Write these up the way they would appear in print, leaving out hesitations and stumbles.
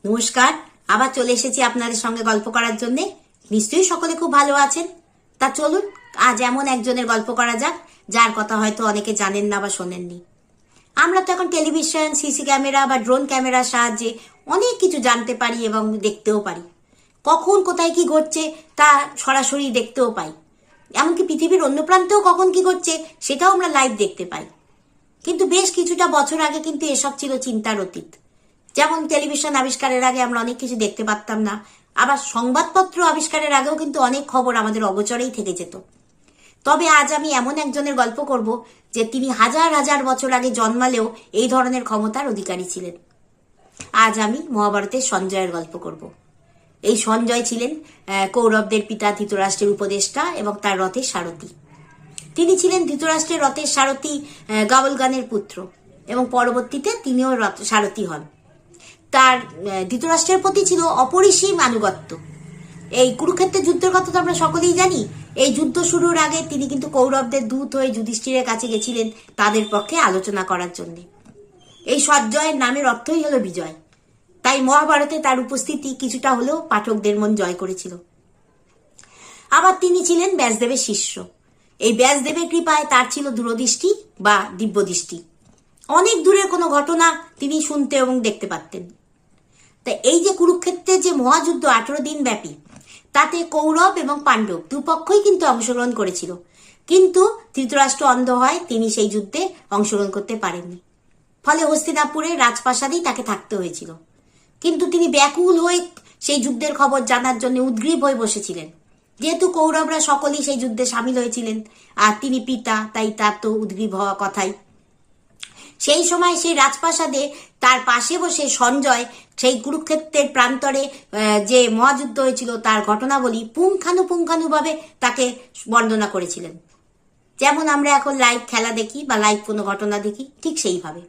নমস্কার, আবার চলে এসেছি আপনাদের সঙ্গে গল্প করার জন্য। নিশ্চয়ই সকলে খুব ভালো আছেন। তা চলুন আজ এমন একজনের গল্প করা যাক যার কথা হয়তো অনেকে জানেন না বা শোনেননি। আমরা তো এখন টেলিভিশন, সিসি ক্যামেরা বা ড্রোন ক্যামেরার সাহায্যে অনেক কিছু জানতে পারি এবং দেখতেও পারি। কখন কোথায় কি ঘটছে তা সরাসরি দেখতেও পাই। এমনকি পৃথিবীর অন্য প্রান্তেও কখন কি ঘটছে সেটাও আমরা লাইভ দেখতে পাই। কিন্তু বেশ কিছুটা বছর আগে কিন্তু এসব ছিল চিন্তার অতীত। যেমন টেলিভিশন আবিষ্কারের আগে আমরা অনেক কিছু দেখতে পারতাম না, আবার সংবাদপত্র আবিষ্কারের আগেও কিন্তু অনেক খবর আমাদের অগোচরেই থেকে যেত। তবে আজ আমি এমন একজনের গল্প করব যে তিনি হাজার হাজার বছর আগে জন্মালেও এই ধরনের ক্ষমতার অধিকারী ছিলেন। আজ আমি মহাভারতের সঞ্জয়ের গল্প করব। এই সঞ্জয় ছিলেন কৌরবদের পিতা ধৃতরাষ্ট্রের উপদেষ্টা এবং তার রথের সারথি। তিনি ছিলেন ধৃতরাষ্ট্রের রথের সারথি গাবলগানের পুত্র এবং পরবর্তীতে তিনিও সারথি হন। তার ধৃতরাষ্ট্রের প্রতি ছিল অপরিসীম আনুগত্য। এই কুরুক্ষেত্রের যুদ্ধের কথা তো আমরা সকলেই জানি। এই যুদ্ধ শুরুর আগে তিনি কিন্তু কৌরবদের দূত হয়ে যুধিষ্ঠিরের কাছে গেছিলেন তাদের পক্ষে আলোচনা করার জন্য। এই সঞ্জয়ের নামের অর্থই হলো বিজয়, তাই মহাভারতে তার উপস্থিতি কিছুটা হলেও পাঠকদের মন জয় করেছিল। আবার তিনি ছিলেন ব্যাসদেবের শিষ্য। এই ব্যাসদেবের কৃপায় তার ছিল দূরদৃষ্টি বা দিব্যদৃষ্টি। অনেক দূরের কোনো ঘটনা তিনি শুনতে এবং দেখতে পারতেন। তাই এই যে কুরুক্ষেত্রের যে মহাযুদ্ধ 18 দিন ব্যাপী, তাতে কৌরব এবং পাণ্ডব দুপক্ষই কিন্তু অংশগ্রহণ করেছিল, কিন্তু ধৃতরাষ্ট্র অন্ধ হয়, তিনি সেই যুদ্ধে অংশগ্রহণ করতে পারেননি। ফলে হস্তিনাপুরের রাজপ্রাসাদেই তাকে থাকতে হয়েছিল। কিন্তু তিনি ব্যাকুল হয়ে সেই যুদ্ধের খবর জানার জন্য উদ্গ্রীব হয়ে বসেছিলেন। যেহেতু কৌরবরা সকলেই সেই যুদ্ধে সামিল হয়েছিলেন আর তিনি পিতা, তাই তার তো উদ্গ্রীব হওয়া কথাই। সেই সময় সেই রাজপ্রাসাদে তার পাশে বসে সঞ্জয় সেই কুরুক্ষেত্রের প্রান্তরে যে মহাযুদ্ধ হয়েছিল তার ঘটনাবলী পুঙ্খানুপুঙ্খানুভাবে তাকে বর্ণনা করেছিলেন। যেমন আমরা এখন লাইভ খেলা দেখি বা লাইভ কোনো ঘটনা দেখি, ঠিক সেইভাবে।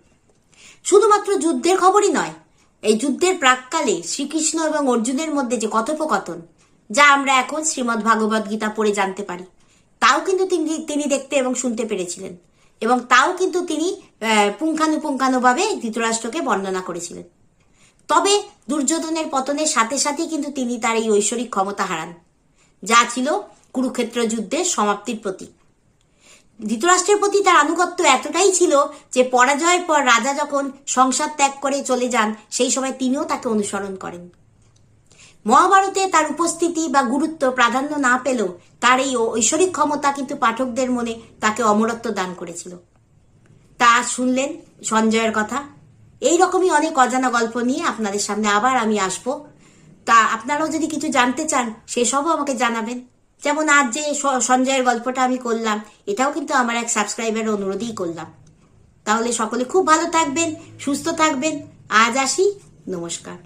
শুধুমাত্র যুদ্ধের খবরই নয়, এই যুদ্ধের প্রাককালে শ্রীকৃষ্ণ এবং অর্জুনের মধ্যে যে কথোপকথন, যা আমরা এখন শ্রীমদ্ ভাগবত গীতা পড়ে জানতে পারি, তাও কিন্তু তিনি দেখতে এবং শুনতে পেরেছিলেন, এবং তাও কিন্তু তিনি পুঙ্খানুপুঙ্খানুভাবে ধৃতরাষ্ট্রকে বর্ণনা করেছিলেন। তবে দুর্যোধনের পতনের সাথে সাথে কিন্তু তিনি তার এই ঐশ্বরিক ক্ষমতা হারান, যা ছিল কুরুক্ষেত্র যুদ্ধের সমাপ্তির প্রতীক। ধৃতরাষ্ট্রের প্রতি তার আনুগত্য এতটাই ছিল যে পরাজয়ের পর রাজা যখন সংসার ত্যাগ করে চলে যান, সেই সময় তিনিও তাকে অনুসরণ করেন। মহাভারতে তার উপস্থিতি বা গুরুত্ব প্রাধান্য না পেলেও তার এই ঐশ্বরিক ক্ষমতা কিন্তু পাঠকদের মনে তাকে অমরত্ব দান করেছিল। তা শুনলেন সঞ্জয়ের কথা। এই রকমই অনেক অজানা গল্প নিয়ে আপনাদের সামনে আবার আমি আসবো। তা আপনারাও যদি কিছু জানতে চান সেসবও আমাকে জানাবেন। যেমন আজ যে সঞ্জয়ের গল্পটা আমি করলাম, এটাও কিন্তু আমার এক সাবস্ক্রাইবারের অনুরোধেই করলাম। তাহলে সকলে খুব ভালো থাকবেন, সুস্থ থাকবেন। আজ আসি, নমস্কার।